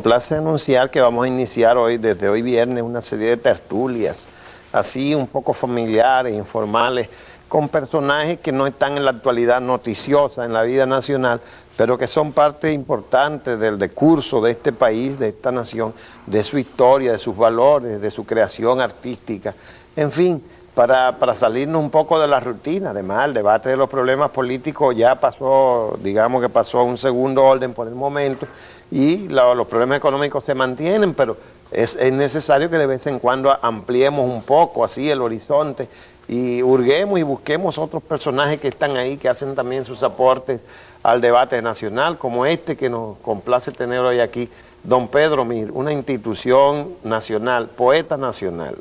complace anunciar que vamos a iniciar hoy, desde hoy viernes, una serie de tertulias, así un poco familiares, informales, con personajes que no están en la actualidad noticiosa en la vida nacional, pero que son parte importante del discurso de este país, de esta nación, de su historia, de sus valores, de su creación artística, en fin, para salirnos un poco de la rutina. Además, el debate de los problemas políticos ya pasó, digamos que pasó a un segundo orden por el momento, y los problemas económicos se mantienen, pero es necesario que de vez en cuando ampliemos un poco así el horizonte y hurguemos y busquemos otros personajes que están ahí, que hacen también sus aportes al debate nacional, como este que nos complace tener hoy aquí, don Pedro Mir, una institución nacional, poeta nacional.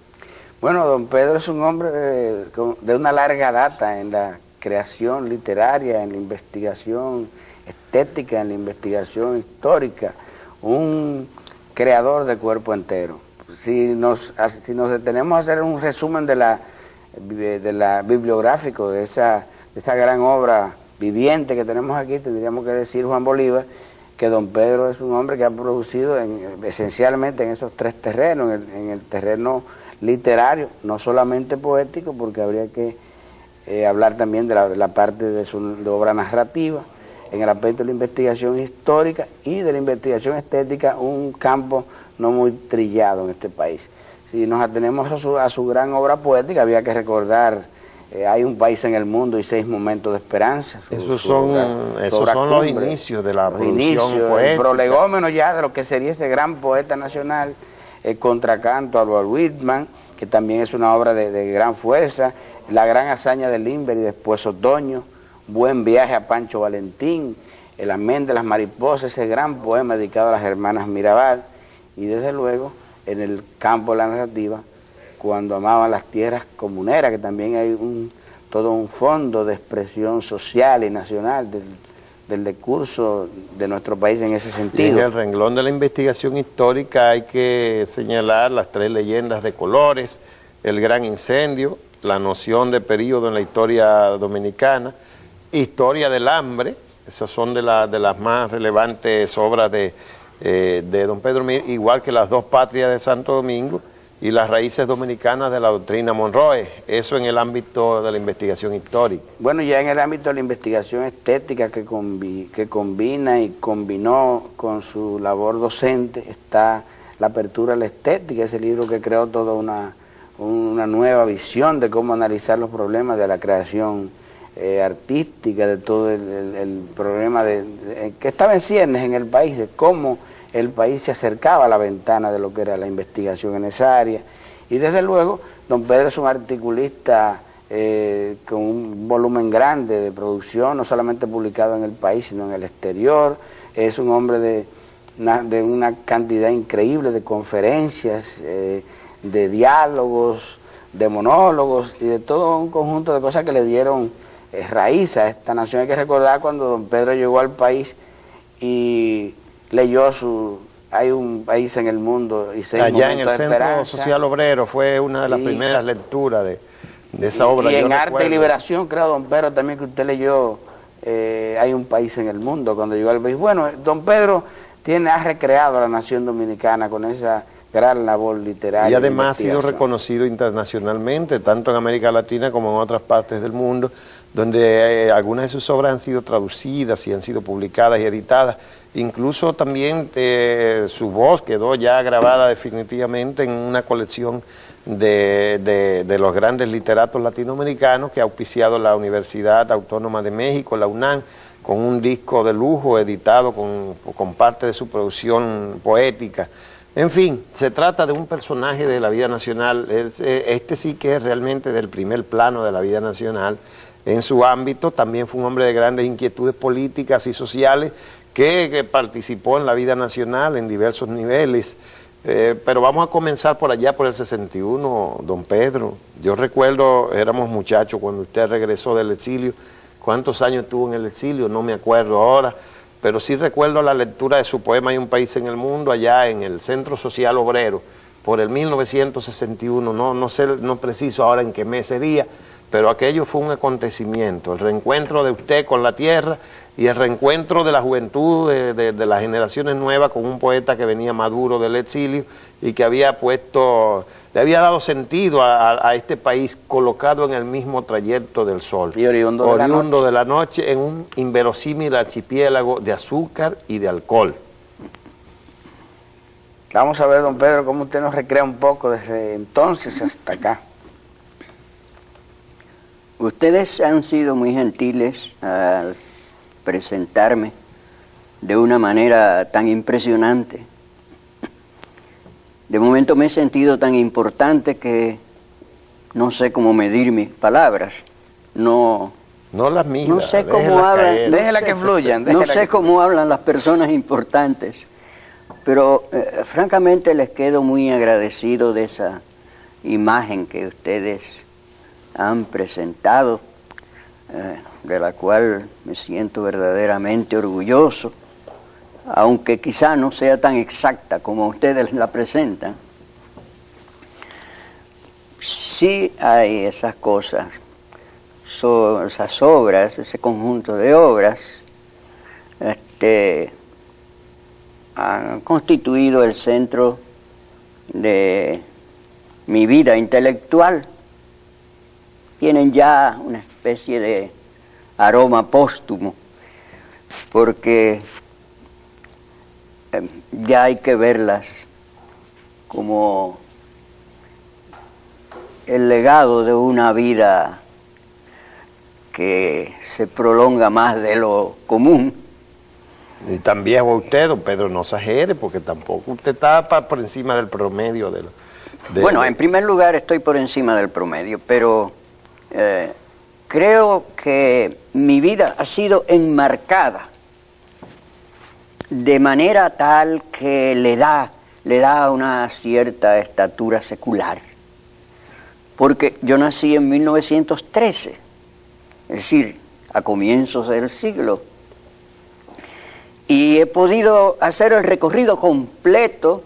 Bueno, don Pedro es un hombre de una larga data en la creación literaria, en la investigación estética, en la investigación histórica, un creador de cuerpo entero. Si nos detenemos a hacer un resumen de la bibliográfico de esa gran obra viviente que tenemos aquí, tendríamos que decir, Juan Bolívar, que don Pedro es un hombre que ha producido esencialmente en esos tres terrenos, en el terreno literario, no solamente poético, porque habría que hablar también de la parte de su obra narrativa, en el aspecto de la investigación histórica y de la investigación estética, un campo no muy trillado en este país. Si nos atenemos a su gran obra poética, había que recordar Hay un país en el mundo y 6 momentos de esperanza. Esos son los inicios de la producción poética. El prolegómeno ya de lo que sería ese gran poeta nacional, el contracanto a Walt Whitman, que también es una obra de gran fuerza, la gran hazaña de Limber y después Otoño, Buen viaje a Pancho Valentín, El amén de las mariposas, ese gran poema dedicado a las hermanas Mirabal, y desde luego en el campo de la narrativa, Cuando amaban las tierras comuneras, que también hay todo un fondo de expresión social y nacional del discurso de nuestro país en ese sentido. Y en el renglón de la investigación histórica hay que señalar las 3 leyendas de colores, el gran incendio, la noción de período en la historia dominicana, historia del hambre, esas son de las más relevantes obras de don Pedro Mir, igual que las 2 patrias de Santo Domingo, y las raíces dominicanas de la doctrina Monroe, eso en el ámbito de la investigación histórica. Bueno, ya en el ámbito de la investigación estética que combina y combinó con su labor docente, está La apertura a la estética, ese libro que creó toda una nueva visión de cómo analizar los problemas de la creación artística, de todo el problema que estaba en ciernes en el país, de cómo el país se acercaba a la ventana de lo que era la investigación en esa área. Y desde luego, don Pedro es un articulista con un volumen grande de producción, no solamente publicado en el país, sino en el exterior. Es un hombre de una cantidad increíble de conferencias, de diálogos, de monólogos y de todo un conjunto de cosas que le dieron raíz a esta nación. Hay que recordar cuando don Pedro llegó al país y leyó Hay un país en el mundo y 6 allá en el momentos de Centro esperanza. Social Obrero fue una de las primeras lecturas de esa obra. Y en Arte y Liberación, creo, don Pedro, también que usted leyó Hay un país en el mundo, cuando llegó al país. Bueno, don Pedro ha recreado a la nación dominicana con esa gran labor literaria. Y además ha sido reconocido internacionalmente, tanto en América Latina como en otras partes del mundo, donde algunas de sus obras han sido traducidas y han sido publicadas y editadas. Incluso también su voz quedó ya grabada definitivamente en una colección de los grandes literatos latinoamericanos que ha auspiciado la Universidad Autónoma de México, la UNAM, con un disco de lujo editado con parte de su producción poética. En fin, se trata de un personaje de la vida nacional, este sí que es realmente del primer plano de la vida nacional. En su ámbito también fue un hombre de grandes inquietudes políticas y sociales que participó en la vida nacional en diversos niveles. Pero vamos a comenzar por allá, por el 61, don Pedro. Yo recuerdo, éramos muchachos cuando usted regresó del exilio. ¿Cuántos años tuvo en el exilio? No me acuerdo ahora. Pero sí recuerdo la lectura de su poema Hay un país en el mundo, allá en el Centro Social Obrero, por el 1961, no sé, no preciso ahora en qué mes sería, pero aquello fue un acontecimiento, el reencuentro de usted con la tierra, y el reencuentro de la juventud, de las generaciones nuevas con un poeta que venía maduro del exilio y que había puesto, le había dado sentido a este país colocado en el mismo trayecto del sol. Y oriundo de la noche en un inverosímil archipiélago de azúcar y de alcohol. Vamos a ver, don Pedro, cómo usted nos recrea un poco desde entonces hasta acá. Ustedes han sido muy gentiles al presentarme de una manera tan impresionante. De momento me he sentido tan importante que no sé cómo medir mis palabras. No las mismas. No sé cómo hablan. Déjela que fluyan. No sé cómo hablan las personas importantes. Pero francamente les quedo muy agradecido de esa imagen que ustedes han presentado, de la cual me siento verdaderamente orgulloso, aunque quizá no sea tan exacta como ustedes la presentan. Sí hay esas cosas, esas obras, ese conjunto de obras, han constituido el centro de mi vida intelectual. Tienen ya una especie de aroma póstumo, porque ya hay que verlas como el legado de una vida que se prolonga más de lo común. Y tan viejo usted, don Pedro, no exagere, porque tampoco usted está por encima del promedio de Bueno, en primer lugar estoy por encima del promedio, pero creo que mi vida ha sido enmarcada de manera tal que le da una cierta estatura secular. Porque yo nací en 1913, es decir, a comienzos del siglo. Y he podido hacer el recorrido completo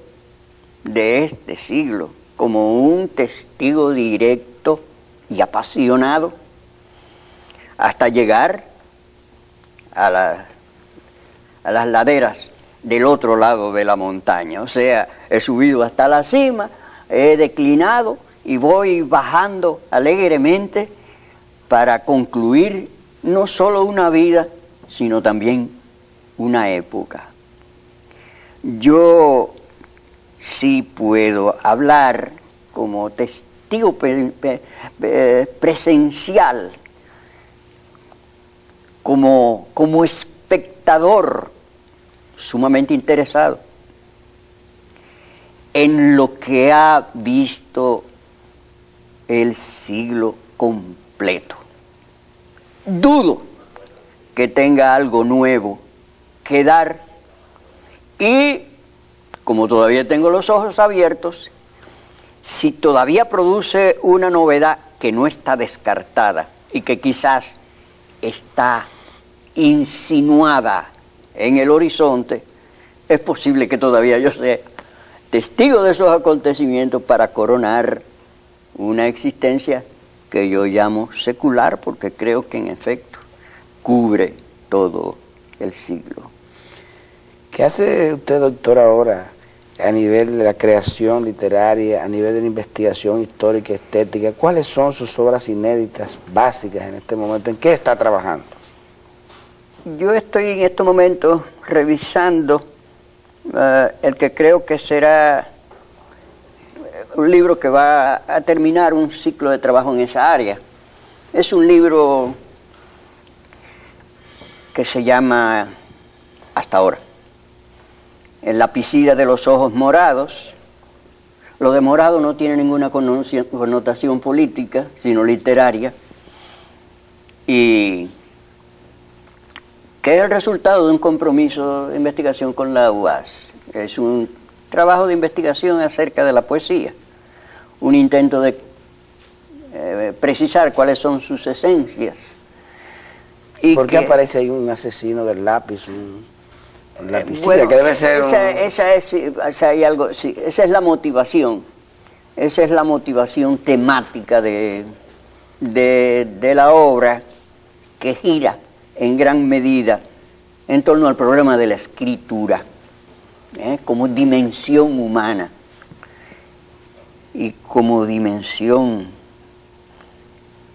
de este siglo como un testigo directo y apasionado hasta llegar a las laderas del otro lado de la montaña. O sea, he subido hasta la cima, he declinado y voy bajando alegremente para concluir no solo una vida, sino también una época. Yo sí puedo hablar como testigo presencial, como espectador sumamente interesado en lo que ha visto el siglo completo. Dudo que tenga algo nuevo que dar, y como todavía tengo los ojos abiertos, si todavía produce una novedad que no está descartada y que quizás está insinuada en el horizonte, es posible que todavía yo sea testigo de esos acontecimientos para coronar una existencia que yo llamo secular, porque creo que en efecto cubre todo el siglo. ¿Qué hace usted, doctor, ahora a nivel de la creación literaria, a nivel de la investigación histórica y estética? ¿Cuáles son sus obras inéditas, básicas en este momento? ¿En qué está trabajando? Yo estoy en este momento revisando el que creo que será un libro que va a terminar un ciclo de trabajo en esa área. Es un libro que se llama Hasta ahora. El lapicida de los ojos morados. Lo de morado no tiene ninguna connotación política, sino literaria, y que es el resultado de un compromiso de investigación con la UAS. Es un trabajo de investigación acerca de la poesía, un intento de precisar cuáles son sus esencias. Y ¿por qué aparece ahí un asesino del lápiz? Un lapicida, bueno, que debe ser esa es la motivación. Esa es la motivación temática de la obra, que gira en gran medida en torno al problema de la escritura, como dimensión humana y como dimensión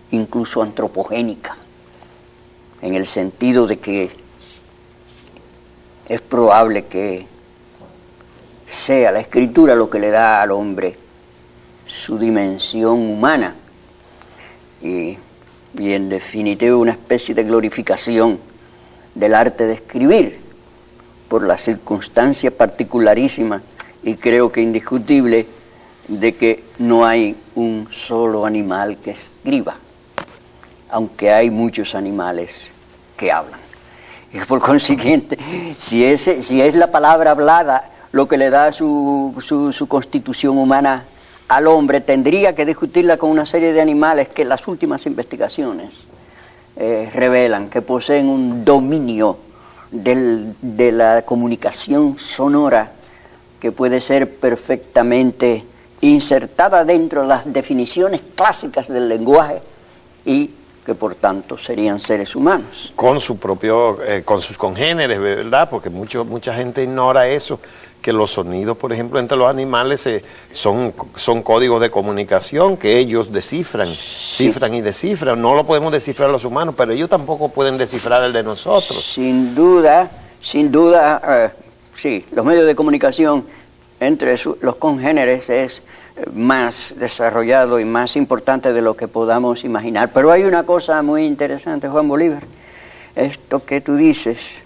incluso antropogénica, en el sentido de que es probable que sea la escritura lo que le da al hombre su dimensión humana y en definitiva una especie de glorificación del arte de escribir por la circunstancia particularísima y creo que indiscutible de que no hay un solo animal que escriba, aunque hay muchos animales que hablan. Y por consiguiente, si es la palabra hablada lo que le da su constitución humana al hombre, tendría que discutirla con una serie de animales que las últimas investigaciones revelan que poseen un dominio de la comunicación sonora que puede ser perfectamente insertada dentro de las definiciones clásicas del lenguaje y que por tanto serían seres humanos. Con su propio, con sus congéneres, ¿verdad? Porque mucha gente ignora eso, que los sonidos, por ejemplo, entre los animales son códigos de comunicación que ellos descifran, cifran y descifran. No lo podemos descifrar los humanos, pero ellos tampoco pueden descifrar el de nosotros. Sin duda, sí, los medios de comunicación entre los congéneres es más desarrollado y más importante de lo que podamos imaginar. Pero hay una cosa muy interesante, Juan Bolívar, esto que tú dices,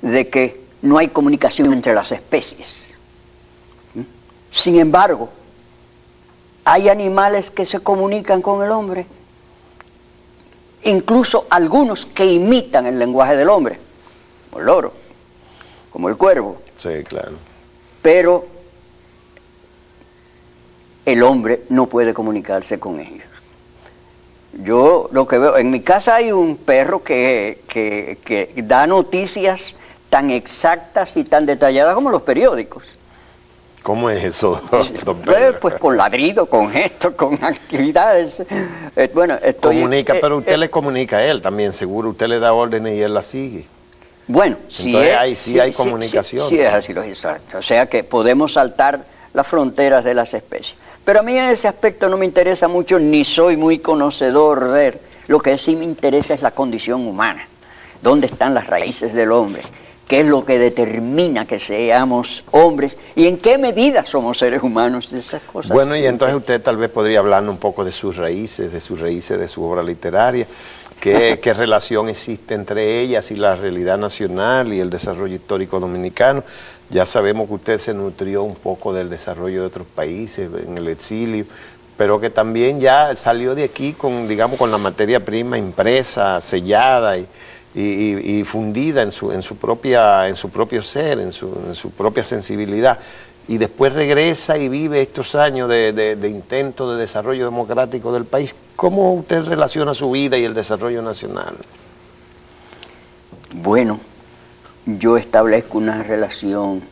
de que no hay comunicación entre las especies. Sin embargo, hay animales que se comunican con el hombre, incluso algunos que imitan el lenguaje del hombre, como el loro, como el cuervo. Sí, claro. Pero el hombre no puede comunicarse con ellos. Yo lo que veo, en mi casa hay un perro que da noticias tan exactas y tan detalladas como los periódicos. ¿Cómo es eso, don Pedro? Pues con ladrido, con gestos, con actividades. Bueno, comunica, pero usted le comunica a él también, seguro. Usted le da órdenes y él las sigue. Bueno, entonces, hay comunicación. Sí, es así, exacto. O sea que podemos saltar las fronteras de las especies. Pero a mí en ese aspecto no me interesa mucho, ni soy muy conocedor de él. Lo que sí me interesa es la condición humana. ¿Dónde están las raíces del hombre? ¿Qué es lo que determina que seamos hombres? ¿Y en qué medida somos seres humanos? De esas cosas. Bueno, y entonces usted tal vez podría hablarnos un poco de sus raíces, de su obra literaria. ¿Qué relación existe entre ellas y la realidad nacional y el desarrollo histórico dominicano? Ya sabemos que usted se nutrió un poco del desarrollo de otros países en el exilio, pero que también ya salió de aquí con, digamos, con la materia prima impresa, sellada y fundida en su propio ser, en su propia sensibilidad. Y después regresa y vive estos años de intento de desarrollo democrático del país. ¿Cómo usted relaciona su vida y el desarrollo nacional? Bueno, yo establezco una relación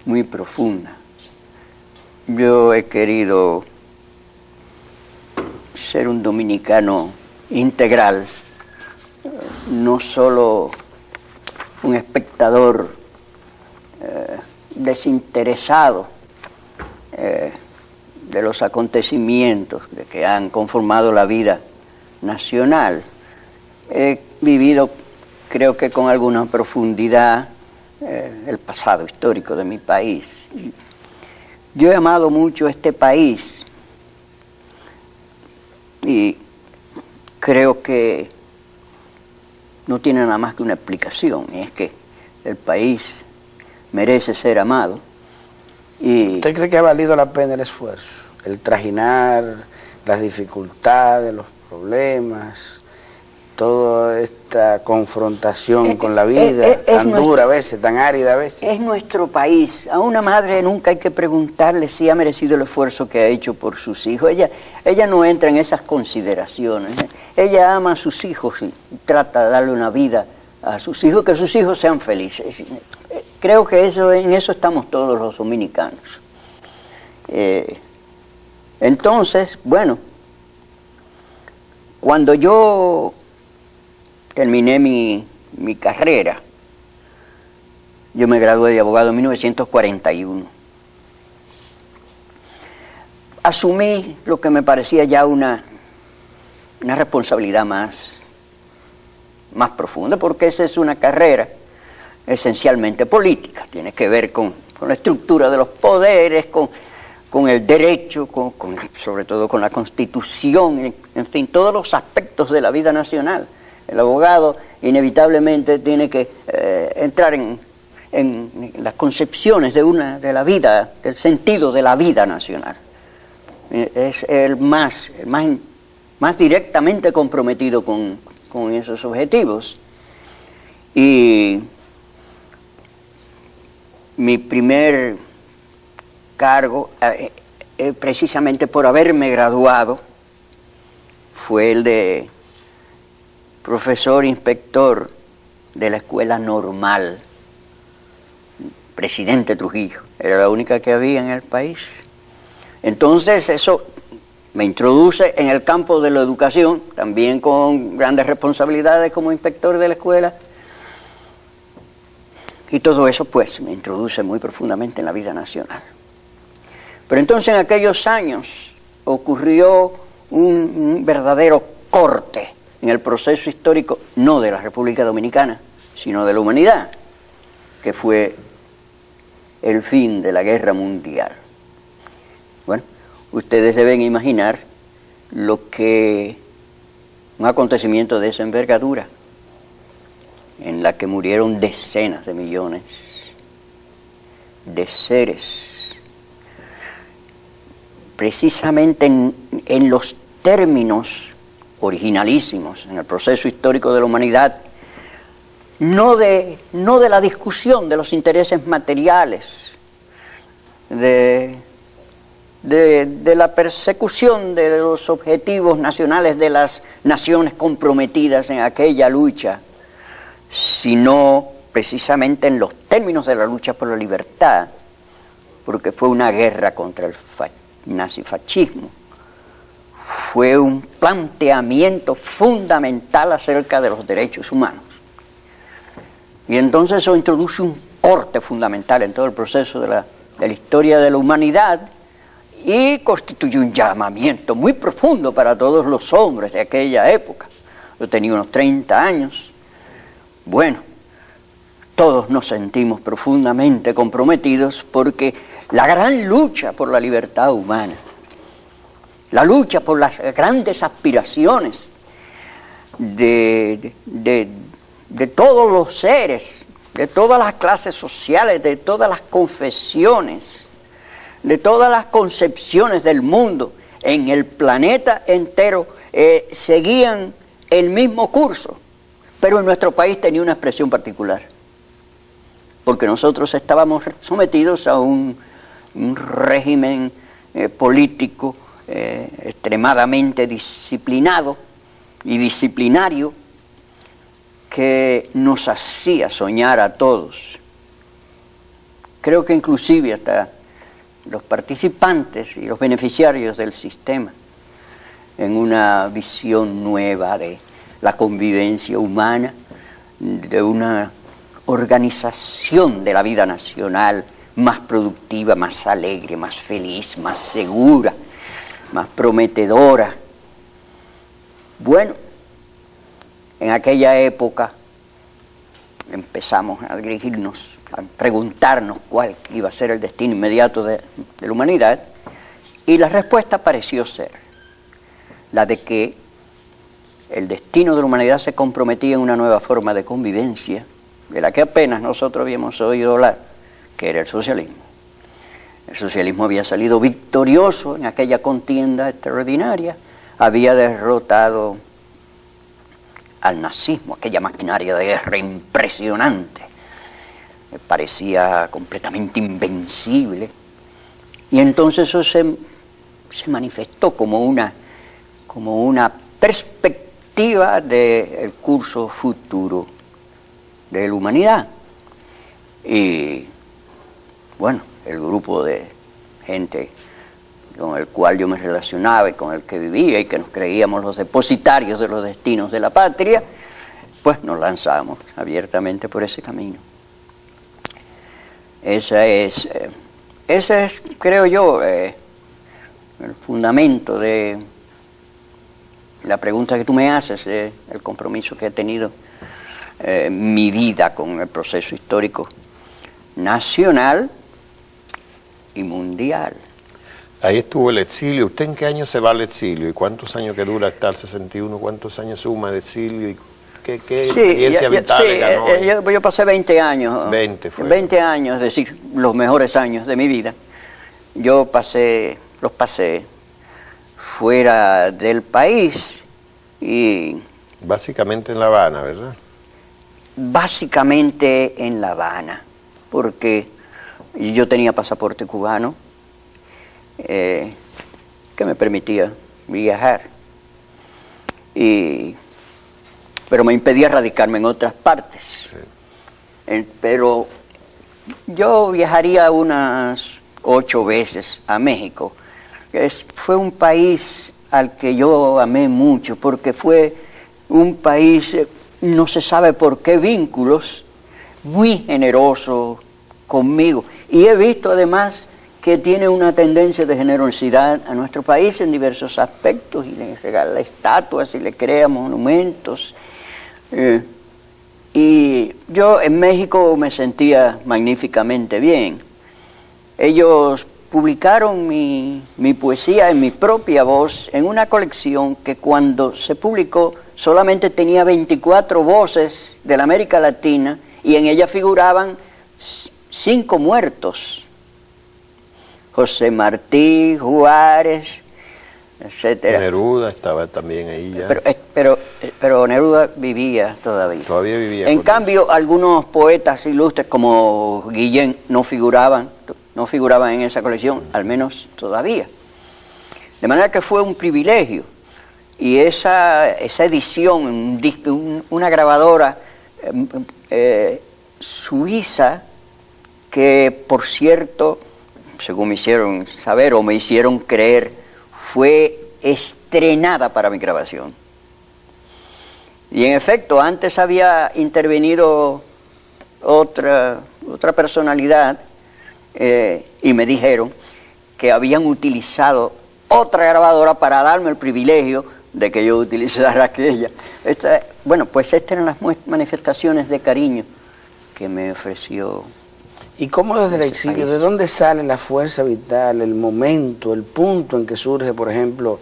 muy profunda. Yo he querido ser un dominicano integral, no solo un espectador desinteresado de los acontecimientos que han conformado la vida nacional. He vivido, creo que con alguna profundidad, el pasado histórico de mi país. Yo he amado mucho este país y creo que no tiene nada más que una explicación, y es que el país merece ser amado. Y ¿usted cree que ha valido la pena el esfuerzo? El trajinar, las dificultades, los problemas, toda esta confrontación con la vida, tan dura a veces, tan árida a veces. Es nuestro país. A una madre nunca hay que preguntarle si ha merecido el esfuerzo que ha hecho por sus hijos. Ella no entra en esas consideraciones. Ella ama a sus hijos y trata de darle una vida a sus hijos, que sus hijos sean felices. Creo que en eso estamos todos los dominicanos. Entonces, bueno, cuando yo terminé mi mi carrera. Yo me gradué de abogado en 1941. Asumí lo que me parecía ya una responsabilidad más profunda, porque esa es una carrera esencialmente política, tiene que ver con la estructura de los poderes, con el derecho, sobre todo con la Constitución, en fin, todos los aspectos de la vida nacional. El abogado inevitablemente tiene que entrar en las concepciones de la vida, del sentido de la vida nacional. Es el más directamente comprometido con esos objetivos. Y mi primer cargo, precisamente por haberme graduado, fue el de profesor inspector de la escuela normal, Presidente Trujillo. Era la única que había en el país. Entonces eso me introduce en el campo de la educación, también con grandes responsabilidades como inspector de la escuela. Y todo eso pues me introduce muy profundamente en la vida nacional. Pero entonces en aquellos años ocurrió un verdadero corte en el proceso histórico, no de la República Dominicana, sino de la humanidad, que fue el fin de la Guerra Mundial. Bueno, ustedes deben imaginar un acontecimiento de esa envergadura, en la que murieron decenas de millones de seres, precisamente en los términos originalísimos en el proceso histórico de la humanidad, no de la discusión de los intereses materiales, de la persecución de los objetivos nacionales de las naciones comprometidas en aquella lucha, sino precisamente en los términos de la lucha por la libertad, porque fue una guerra contra el nazifascismo. Fue un planteamiento fundamental acerca de los derechos humanos. Y entonces eso introduce un corte fundamental en todo el proceso de la historia de la humanidad y constituye un llamamiento muy profundo para todos los hombres de aquella época. Yo tenía unos 30 años. Bueno, todos nos sentimos profundamente comprometidos porque la gran lucha por la libertad humana, la lucha por las grandes aspiraciones de todos los seres, de todas las clases sociales, de todas las confesiones, de todas las concepciones del mundo en el planeta entero, seguían el mismo curso. Pero en nuestro país tenía una expresión particular, porque nosotros estábamos sometidos a un régimen político extremadamente disciplinado y disciplinario que nos hacía soñar a todos. Creo que inclusive hasta los participantes y los beneficiarios del sistema, en una visión nueva de la convivencia humana, de una organización de la vida nacional más productiva, más alegre, más feliz, más segura, más prometedora. Bueno, en aquella época empezamos a dirigirnos, a preguntarnos cuál iba a ser el destino inmediato de la humanidad, y la respuesta pareció ser la de que el destino de la humanidad se comprometía en una nueva forma de convivencia, de la que apenas nosotros habíamos oído hablar, que era el socialismo. El socialismo había salido victorioso en aquella contienda extraordinaria, había derrotado al nazismo, aquella maquinaria de guerra impresionante, parecía completamente invencible, y entonces eso se manifestó como una perspectiva del curso futuro de la humanidad. Y bueno, el grupo de gente con el cual yo me relacionaba y con el que vivía y que nos creíamos los depositarios de los destinos de la patria, pues nos lanzamos abiertamente por ese camino. Ese es, creo yo, el fundamento de la pregunta que tú me haces, el compromiso que he tenido mi vida con el proceso histórico nacional y mundial. Ahí estuvo el exilio. ¿Usted en qué año se va al exilio? ¿Y cuántos años que dura hasta el 61? ¿Cuántos años suma de exilio? ¿Y qué experiencia vital ganó? Yo pasé 20 años. 20 fue. 20 años, es decir, los mejores años de mi vida. Los pasé fuera del país y... Básicamente en La Habana, ¿verdad? Básicamente en La Habana, porque yo tenía pasaporte cubano que me permitía viajar, pero me impedía radicarme en otras partes. Sí. Pero yo viajaría unas 8 veces a México. Fue un país al que yo amé mucho, porque fue un país, no se sabe por qué vínculos, muy generoso conmigo. Y he visto además que tiene una tendencia de generosidad a nuestro país en diversos aspectos, y le regala estatuas y le crea monumentos. Y yo en México me sentía magníficamente bien. Ellos publicaron mi poesía en mi propia voz en una colección que cuando se publicó solamente tenía 24 voces de la América Latina, y en ella figuraban 5 muertos: José Martí, Juárez, etcétera. Neruda estaba también ahí ya. Pero Neruda vivía todavía. Todavía vivía. En cambio, algunos poetas ilustres como Guillén no figuraban en esa colección, al menos todavía. De manera que fue un privilegio. Y esa edición, una grabadora suiza, que por cierto, según me hicieron saber o me hicieron creer, fue estrenada para mi grabación. Y en efecto, antes había intervenido otra personalidad, y me dijeron que habían utilizado otra grabadora para darme el privilegio de que yo utilizara aquella. Bueno, pues estas eran las manifestaciones de cariño que me ofreció. ¿Y cómo desde el exilio, de dónde sale la fuerza vital, el momento, el punto en que surge, por ejemplo,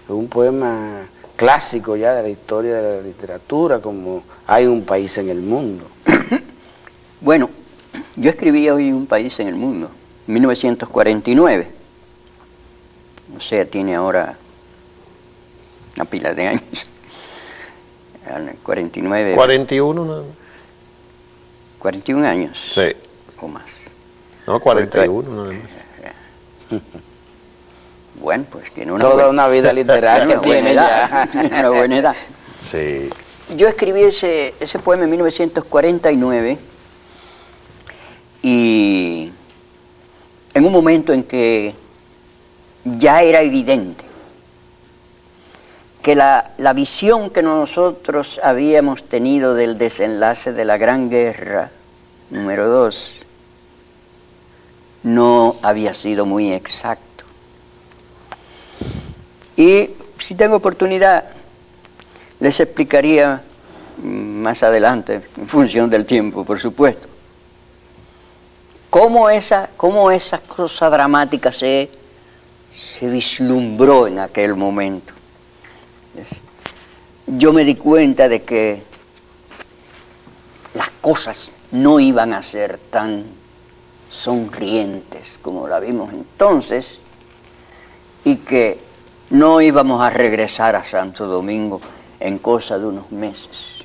un poema clásico ya de la historia de la literatura, como Hay un país en el mundo? Bueno, yo escribí Hay un país en el mundo, en 1949. O sea, tiene ahora una pila de años. 49. 41, ¿no? 41 años. Sí. O más. No, 41, nada más. Bueno, pues tiene una vida literaria tiene ya. Una buena edad. Sí. Yo escribí ese poema en 1949, y en un momento en que ya era evidente que la visión que nosotros habíamos tenido del desenlace de la Gran Guerra número 2 no había sido muy exacto. Y si tengo oportunidad, les explicaría más adelante, en función del tiempo, por supuesto, cómo esa cosa dramática se vislumbró en aquel momento. Yo me di cuenta de que las cosas no iban a ser tan sonrientes como la vimos entonces, y que no íbamos a regresar a Santo Domingo en cosa de unos meses.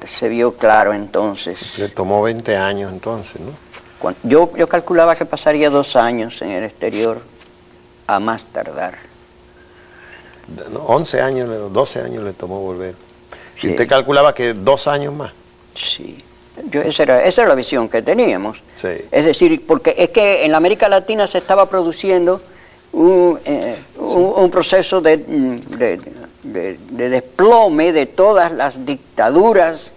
Se vio claro entonces. Le tomó 20 años entonces, ¿no? Yo calculaba que pasaría 2 años en el exterior, a más tardar. 11 años, 12 años le tomó volver. Sí. ¿Y usted calculaba que 2 años más? Sí. Esa era la visión que teníamos. Sí. Es decir, porque es que en la América Latina se estaba produciendo un proceso de de desplome de todas las dictaduras.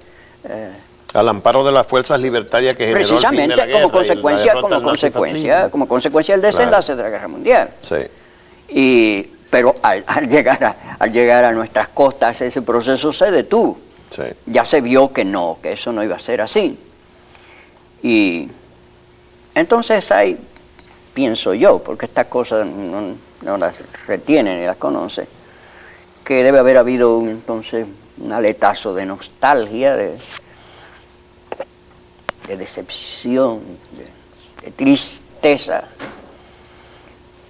Al amparo de las fuerzas libertarias que generó precisamente el fin de la guerra como consecuencia del desenlace de la Guerra Mundial. Sí. Pero al llegar a nuestras costas ese proceso se detuvo. Sí. Ya se vio que eso no iba a ser así. Y entonces hay, pienso yo, porque estas cosas no las retiene ni las conoce, que debe haber habido entonces un aletazo de nostalgia, de decepción, de tristeza,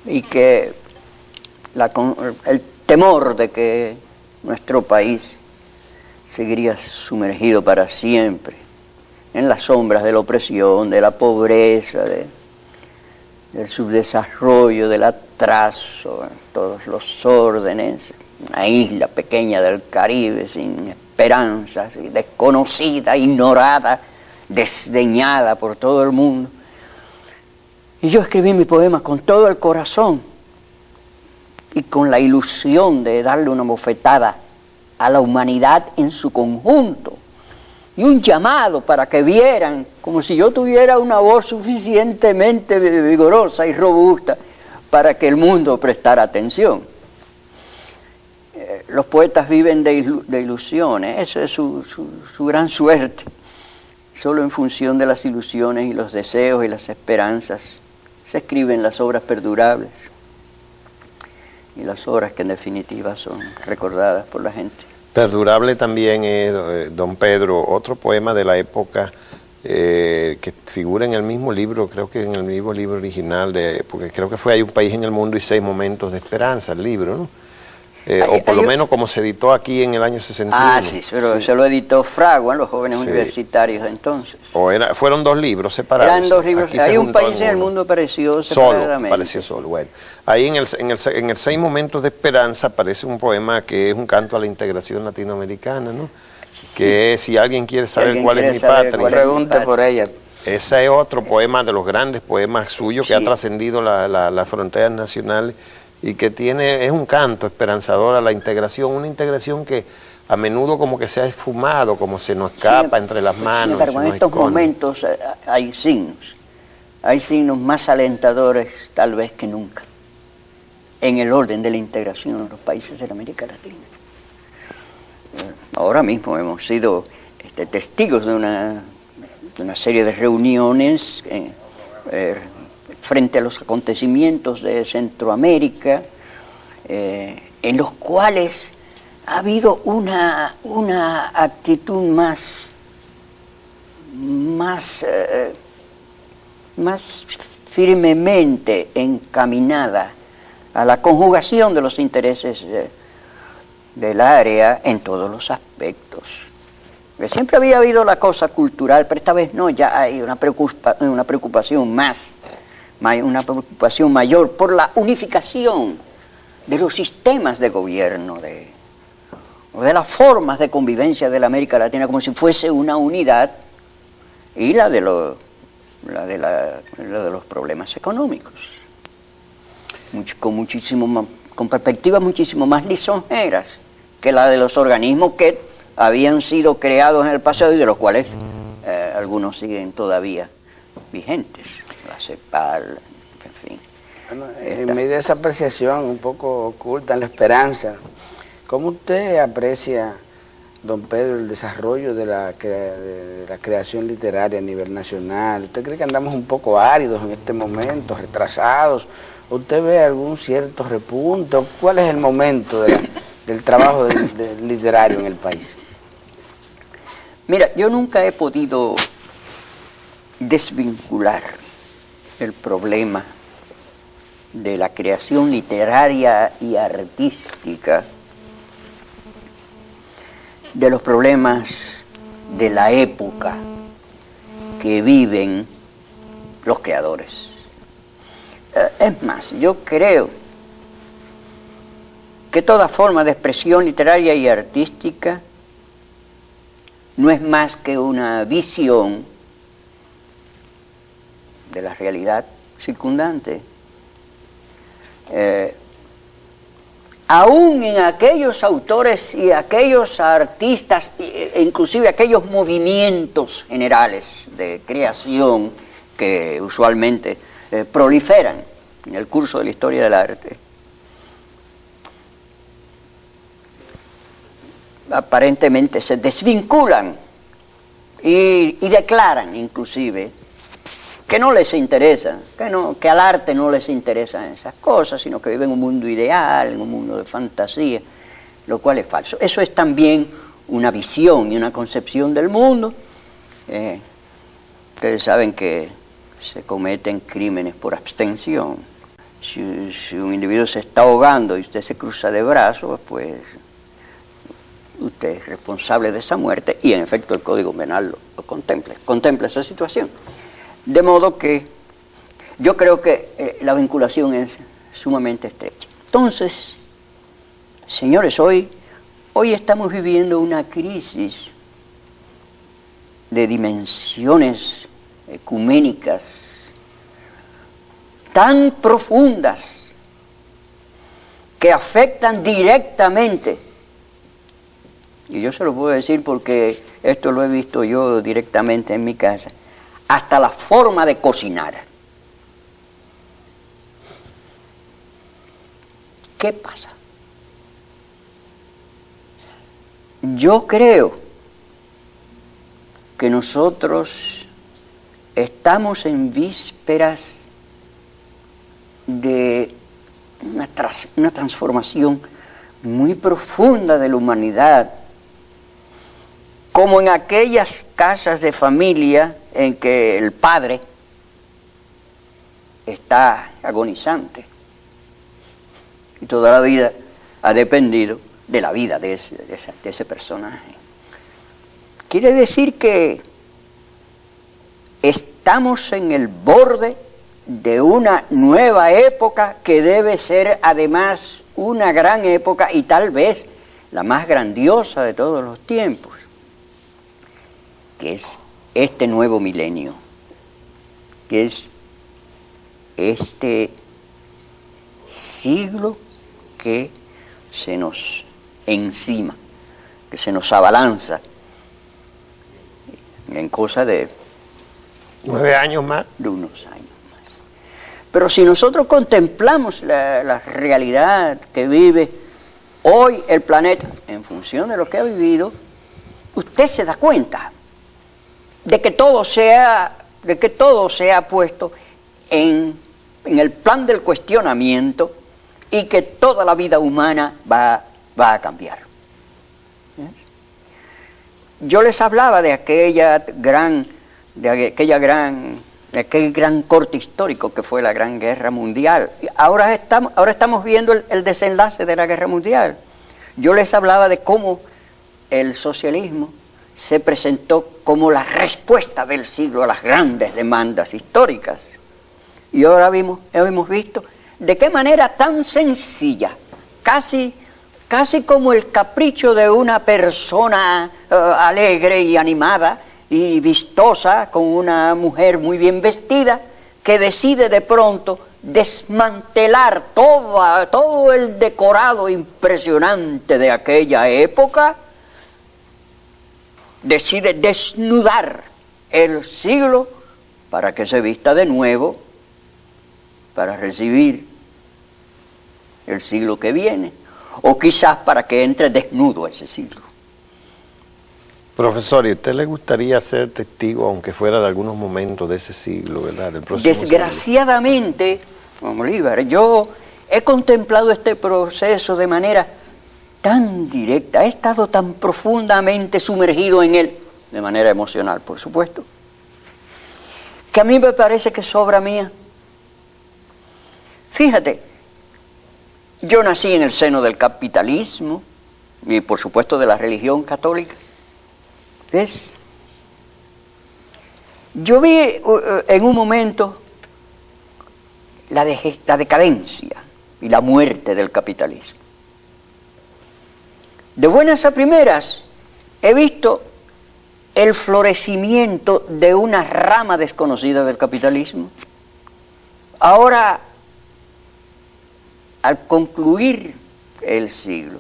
y que el temor de que nuestro país seguiría sumergido para siempre en las sombras de la opresión, de la pobreza, del subdesarrollo, del atraso, todos los órdenes, una isla pequeña del Caribe sin esperanzas, desconocida, ignorada, desdeñada por todo el mundo. Y yo escribí mi poema con todo el corazón y con la ilusión de darle una bofetada a la humanidad en su conjunto y un llamado para que vieran, como si yo tuviera una voz suficientemente vigorosa y robusta para que el mundo prestara atención. Los poetas viven de ilusiones, esa es su gran suerte. Solo en función de las ilusiones y los deseos y las esperanzas se escriben las obras perdurables y las obras que en definitiva son recordadas por la gente. Perdurable también es, don Pedro, otro poema de la época que figura en el mismo libro, creo que en el mismo libro original, porque creo que fue Hay un país en el mundo y 6 momentos de esperanza, el libro, ¿no? O por lo menos como se editó aquí en el año 61. Ah, sí, pero se lo editó Fragua, los jóvenes universitarios entonces. Fueron 2 libros separados. Eran 2 libros. Hay un país en el mundo apareció separadamente. Apareció solo. Bueno, ahí en el 6 momentos de esperanza aparece un poema que es un canto a la integración latinoamericana, ¿no? Sí. Que si alguien quiere saber cuál es mi patria, pregunte por ella. Ese es otro poema de los grandes poemas suyos que ha trascendido las fronteras nacionales y que es un canto esperanzador a la integración, una integración que a menudo como que se ha esfumado, como se nos escapa entre las manos. Sin embargo, en estos momentos hay signos más alentadores tal vez que nunca, en el orden de la integración de los países de la América Latina. Ahora mismo hemos sido testigos de una serie de reuniones frente a los acontecimientos de Centroamérica, en los cuales ha habido una actitud más firmemente encaminada a la conjugación de los intereses del área en todos los aspectos. Siempre había habido la cosa cultural, pero esta vez no, ya hay una preocupación una preocupación mayor por la unificación de los sistemas de gobierno, o de las formas de convivencia de la América Latina, como si fuese una unidad, y la de los problemas económicos, con perspectivas muchísimo más lisonjeras que la de los organismos que habían sido creados en el pasado y de los cuales algunos siguen todavía vigentes. La CEPAL, en fin. Bueno, en medio de esa apreciación un poco oculta en la esperanza, ¿cómo usted aprecia, don Pedro, el desarrollo de la creación literaria a nivel nacional? ¿Usted cree que andamos un poco áridos en este momento, retrasados? ¿Usted ve algún cierto repunte? ¿Cuál es el momento del trabajo literario en el país? Mira, yo nunca he podido desvincular el problema de la creación literaria y artística de los problemas de la época que viven los creadores. Es más, yo creo que toda forma de expresión literaria y artística no es más que una visión de la realidad circundante. aún en aquellos autores y aquellos artistas, e inclusive aquellos movimientos generales de creación que usualmente proliferan en el curso de la historia del arte, aparentemente se desvinculan y declaran inclusive que no les interesa, que al arte no les interesan esas cosas, sino que viven en un mundo ideal, en un mundo de fantasía, lo cual es falso. Eso es también una visión y una concepción del mundo. Ustedes saben que se cometen crímenes por abstención. Si un individuo se está ahogando y usted se cruza de brazos, pues usted es responsable de esa muerte, y en efecto el Código Penal lo contempla esa situación. De modo que yo creo que la vinculación es sumamente estrecha. Entonces, señores, hoy estamos viviendo una crisis de dimensiones ecuménicas tan profundas que afectan directamente, y yo se lo puedo decir porque esto lo he visto yo directamente en mi casa, hasta la forma de cocinar. ¿Qué pasa? Yo creo que nosotros estamos en vísperas de una transformación muy profunda de la humanidad, como en aquellas casas de familia en que el padre está agonizante y toda la vida ha dependido de la vida de ese personaje. Quiere decir que estamos en el borde de una nueva época que debe ser además una gran época y tal vez la más grandiosa de todos los tiempos, que es este nuevo milenio, que es este siglo que se nos encima, que se nos abalanza en cosa de 9 años más. De unos años más. Pero si nosotros contemplamos la realidad que vive hoy el planeta en función de lo que ha vivido, usted se da cuenta de que todo se ha puesto en el plan del cuestionamiento y que toda la vida humana va a cambiar. Yo les hablaba de aquel gran corte histórico que fue la Gran Guerra Mundial. Ahora estamos viendo el desenlace de la Guerra Mundial. Yo les hablaba de cómo el socialismo se presentó como la respuesta del siglo a las grandes demandas históricas. Y ahora hemos visto de qué manera tan sencilla, casi como el capricho de una persona alegre y animada y vistosa, con una mujer muy bien vestida, que decide de pronto desmantelar todo el decorado impresionante de aquella época, decide desnudar el siglo para que se vista de nuevo, para recibir el siglo que viene, o quizás para que entre desnudo ese siglo. Profesor, ¿y a usted le gustaría ser testigo, aunque fuera de algunos momentos de ese siglo, verdad? Del próximo Desgraciadamente, don Bolívar, yo he contemplado este proceso de manera tan directa, he estado tan profundamente sumergido en él, de manera emocional, por supuesto, que a mí me parece que es obra mía. Fíjate, yo nací en el seno del capitalismo y por supuesto de la religión católica. ¿Ves? Yo vi en un momento la decadencia y la muerte del capitalismo. De buenas a primeras he visto el florecimiento de una rama desconocida del capitalismo. Ahora, al concluir el siglo.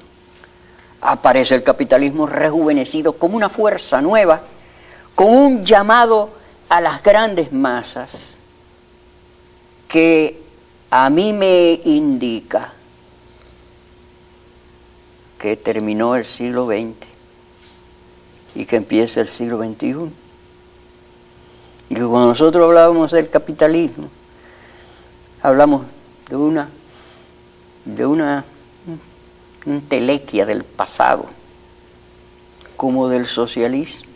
Aparece el capitalismo rejuvenecido como una fuerza nueva, con un llamado a las grandes masas que a mí me indica que terminó el siglo XX y que empieza el siglo XXI. Y que cuando nosotros hablábamos del capitalismo, hablamos de una entelequia del pasado, como del socialismo,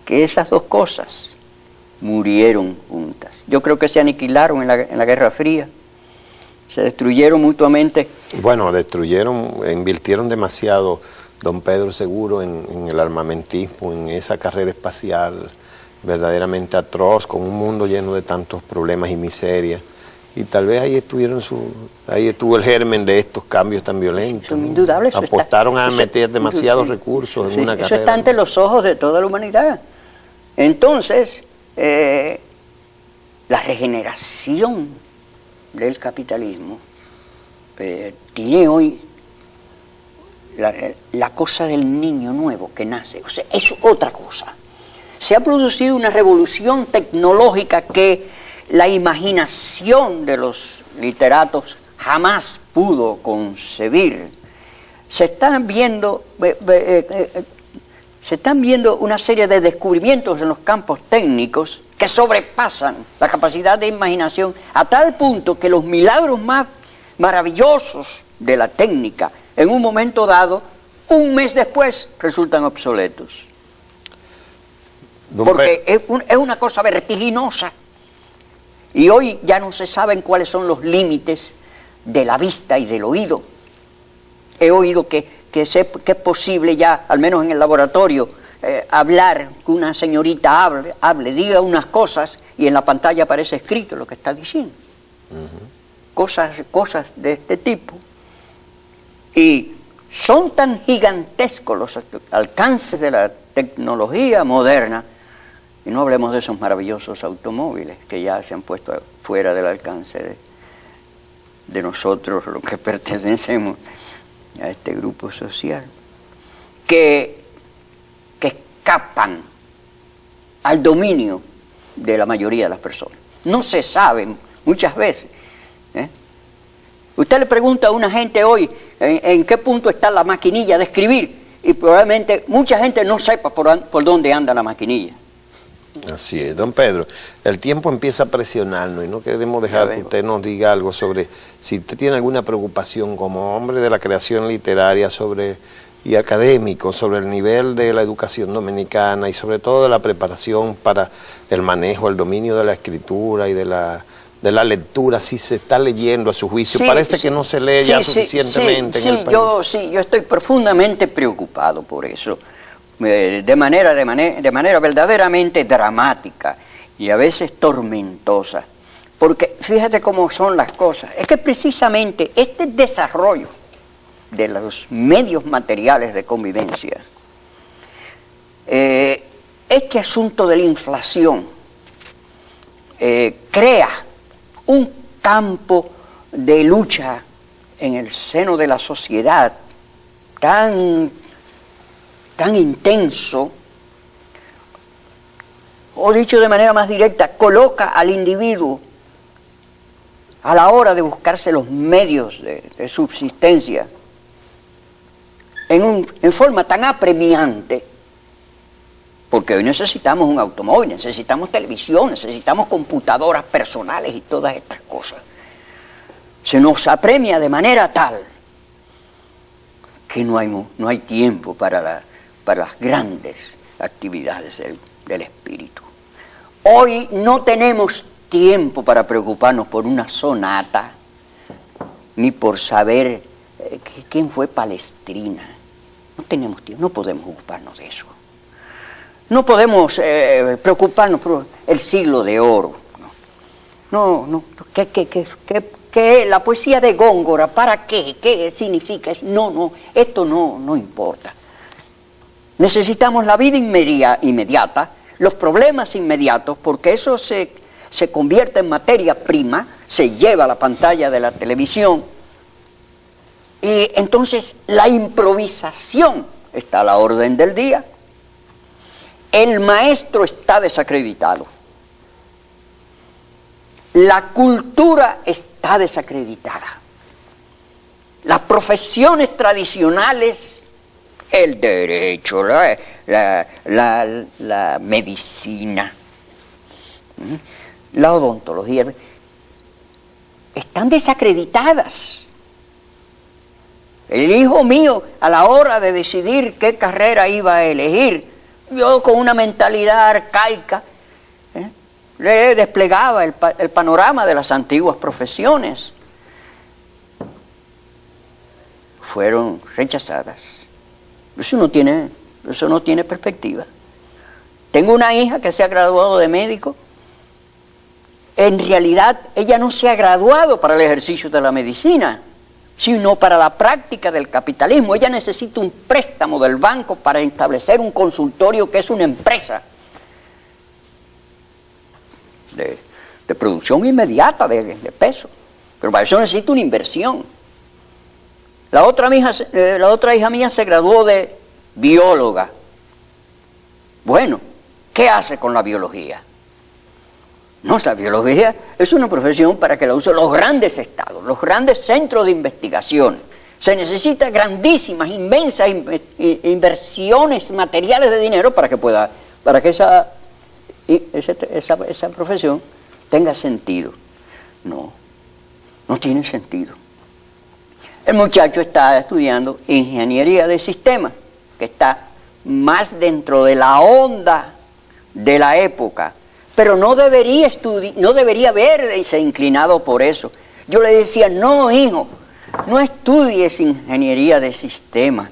que esas dos cosas murieron juntas. Yo creo que se aniquilaron en la Guerra Fría, se destruyeron mutuamente. Bueno, invirtieron demasiado, don Pedro, seguro, en el armamentismo, en esa carrera espacial verdaderamente atroz, con un mundo lleno de tantos problemas y miseria. Y tal vez ahí estuvo el germen de estos cambios tan violentos. Son indudables. Apostaron a meter demasiados recursos en una carrera. Eso está ante los ojos de toda la humanidad. Entonces, la regeneración del capitalismo tiene hoy la cosa del niño nuevo que nace. O sea, es otra cosa. Se ha producido una revolución tecnológica que la imaginación de los literatos jamás pudo concebir. Se están viendo una serie de descubrimientos en los campos técnicos que sobrepasan la capacidad de imaginación a tal punto que los milagros más maravillosos de la técnica en un momento dado, un mes después, resultan obsoletos. Porque es una cosa vertiginosa. Y hoy ya no se saben cuáles son los límites de la vista y del oído. He oído que es posible ya, al menos en el laboratorio, hablar, que una señorita hable, diga unas cosas y en la pantalla aparece escrito lo que está diciendo. Cosas de este tipo. Y son tan gigantescos los alcances de la tecnología moderna, y no hablemos de esos maravillosos automóviles que ya se han puesto fuera del alcance de nosotros, los que pertenecemos a este grupo social, que escapan al dominio de la mayoría de las personas. No se sabe muchas veces. Usted le pregunta a una gente hoy en qué punto está la maquinilla de escribir y probablemente mucha gente no sepa por dónde anda la maquinilla. Así es, don Pedro, el tiempo empieza a presionarnos y no queremos dejar que usted nos diga algo sobre si usted tiene alguna preocupación como hombre de la creación literaria y académico sobre el nivel de la educación dominicana y sobre todo de la preparación para el manejo, el dominio de la escritura y de la lectura, si se está leyendo a su juicio. Parece que no se lee ya suficientemente en el país. Yo estoy profundamente preocupado por eso. De manera verdaderamente dramática y a veces tormentosa. Porque fíjate cómo son las cosas. Es que precisamente este desarrollo de los medios materiales de convivencia, este asunto de la inflación, crea un campo de lucha en el seno de la sociedad tan intenso, o dicho de manera más directa, coloca al individuo a la hora de buscarse los medios de subsistencia en forma tan apremiante, porque hoy necesitamos un automóvil, necesitamos televisión, necesitamos computadoras personales y todas estas cosas. Se nos apremia de manera tal que no hay tiempo para las grandes actividades del espíritu. Hoy no tenemos tiempo para preocuparnos por una sonata, ni por saber quién fue Palestrina. No tenemos tiempo, no podemos ocuparnos de eso. No podemos preocuparnos por el siglo de oro. No. ¿Qué la poesía de Góngora? ¿Para qué? ¿Qué significa? Esto no importa. Necesitamos la vida inmediata, los problemas inmediatos, porque eso se convierte en materia prima, se lleva a la pantalla de la televisión Y entonces la improvisación está a la orden del día. El maestro está desacreditado. La cultura está desacreditada. Las profesiones tradicionales, el derecho, la medicina, la odontología, están desacreditadas. El hijo mío, a la hora de decidir qué carrera iba a elegir, yo con una mentalidad arcaica, le desplegaba el panorama de las antiguas profesiones. Fueron rechazadas. Eso no tiene perspectiva. Tengo una hija que se ha graduado de médico. En realidad, ella no se ha graduado para el ejercicio de la medicina, sino para la práctica del capitalismo. Ella necesita un préstamo del banco para establecer un consultorio que es una empresa de producción inmediata de peso. Pero para eso necesita una inversión. La otra hija mía se graduó de bióloga. Bueno, ¿qué hace con la biología? No, la biología es una profesión para que la usen los grandes estados, los grandes centros de investigación. Se necesitan grandísimas, inmensas inversiones materiales de dinero para que esa profesión tenga sentido. No tiene sentido. El muchacho está estudiando ingeniería de sistemas, que está más dentro de la onda de la época, pero no debería haberse inclinado por eso. Yo le decía, no, hijo, no estudies ingeniería de sistemas.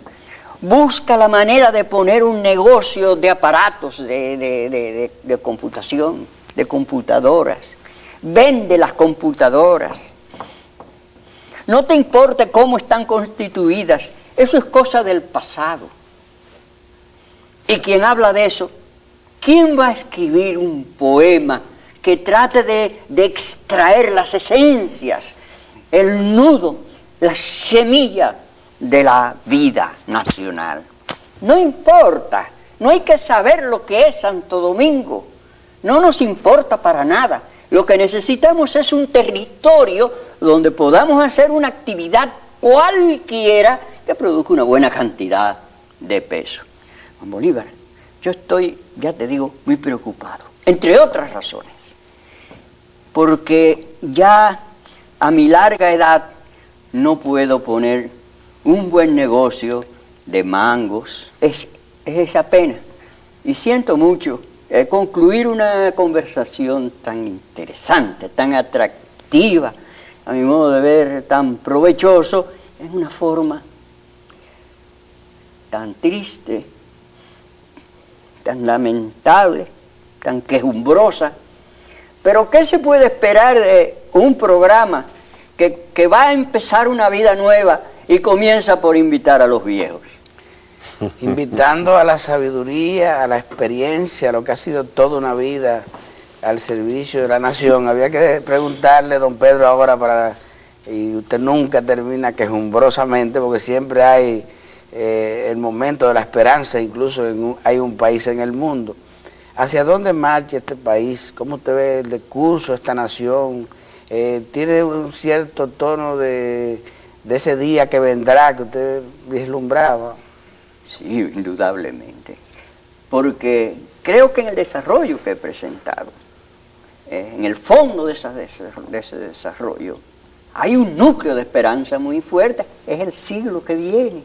Busca la manera de poner un negocio de aparatos de computación, de computadoras. Vende las computadoras. No te importa cómo están constituidas. Eso es cosa del pasado. Y quien habla de eso, ¿quién va a escribir un poema que trate de extraer las esencias, el nudo, la semilla de la vida nacional? No importa, no hay que saber lo que es Santo Domingo, no nos importa para nada. Lo que necesitamos es un territorio donde podamos hacer una actividad cualquiera que produzca una buena cantidad de peso. Juan Bolívar, yo estoy, ya te digo, muy preocupado, entre otras razones, porque ya a mi larga edad no puedo poner un buen negocio de mangos. Es esa pena. Y siento mucho concluir una conversación tan interesante, tan atractiva, a mi modo de ver, tan provechoso, en una forma tan triste, tan lamentable, tan quejumbrosa. Pero ¿qué se puede esperar de un programa que va a empezar una vida nueva y comienza por invitar a los viejos? Invitando a la sabiduría, a la experiencia, a lo que ha sido toda una vida al servicio de la nación. Había que preguntarle, don Pedro, ahora y usted nunca termina quejumbrosamente, porque siempre hay el momento de la esperanza, incluso hay un país en el mundo. ¿Hacia dónde marcha este país? ¿Cómo usted ve el decurso de esta nación? ¿Tiene un cierto tono de ese día que vendrá, que usted vislumbraba? Sí, indudablemente, porque creo que en el desarrollo que he presentado, en el fondo de ese desarrollo, hay un núcleo de esperanza muy fuerte. Es el siglo que viene,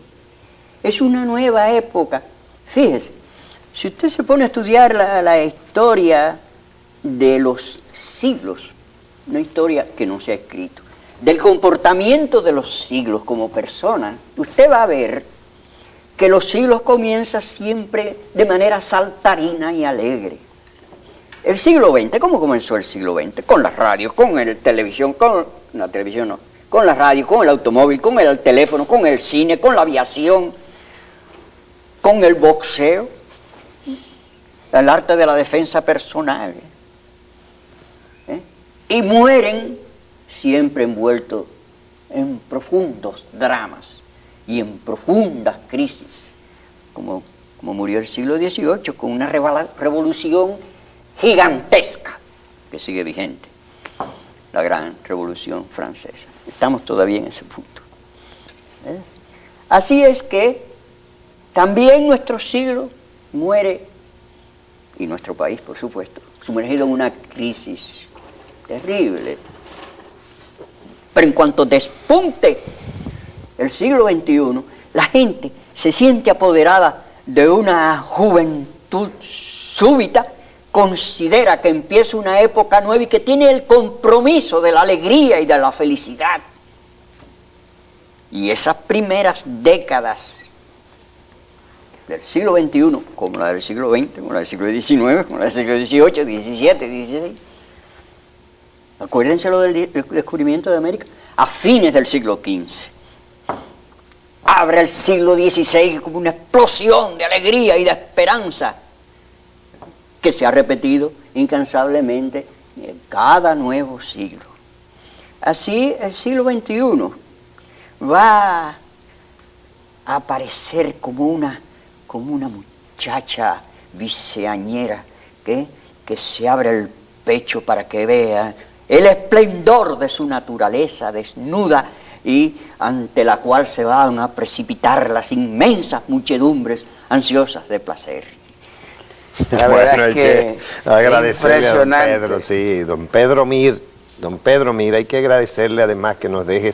es una nueva época. Fíjese, si usted se pone a estudiar la historia de los siglos, una historia que no se ha escrito, del comportamiento de los siglos como personas, usted va a ver que los siglos comienzan siempre de manera saltarina y alegre. El siglo XX, ¿cómo comenzó el siglo XX? Con las radios, con la televisión, con la radio, con el automóvil, con el teléfono, con el cine, con la aviación, con el boxeo, el arte de la defensa personal. Y mueren siempre envueltos en profundos dramas y en profundas crisis, como murió el siglo XVIII, con una revolución gigantesca que sigue vigente, la gran revolución francesa. Estamos todavía en ese punto. Así es que también nuestro siglo muere, y nuestro país, por supuesto, sumergido en una crisis terrible. Pero en cuanto despunte el siglo XXI, la gente se siente apoderada de una juventud súbita, considera que empieza una época nueva y que tiene el compromiso de la alegría y de la felicidad. Y esas primeras décadas del siglo XXI, como la del siglo XX, como la del siglo XIX, como la del siglo XVIII, XVII, XVI, acuérdense lo del descubrimiento de América, a fines del siglo XV. Abre el siglo XVI como una explosión de alegría y de esperanza que se ha repetido incansablemente en cada nuevo siglo. Así el siglo XXI va a aparecer como una muchacha viceañera que se abre el pecho para que vea el esplendor de su naturaleza desnuda y ante la cual se van a precipitar las inmensas muchedumbres ansiosas de placer. La verdad es que agradecerle a don impresionante. Pedro, sí, don Pedro Mir, hay que agradecerle además que nos deje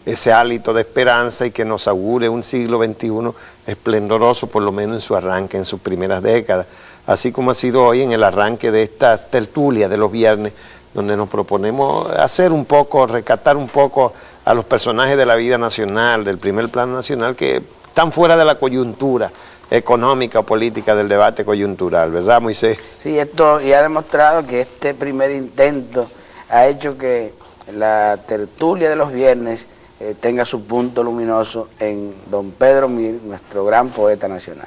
ese hálito de esperanza y que nos augure un siglo XXI esplendoroso, por lo menos en su arranque, en sus primeras décadas, así como ha sido hoy en el arranque de esta tertulia de los viernes, donde nos proponemos hacer un poco, recatar un poco a los personajes de la vida nacional, del primer plano nacional, que están fuera de la coyuntura económica o política del debate coyuntural, ¿verdad, Moisés? Sí, esto y ha demostrado que este primer intento ha hecho que la tertulia de los viernes tenga su punto luminoso en don Pedro Mir, nuestro gran poeta nacional.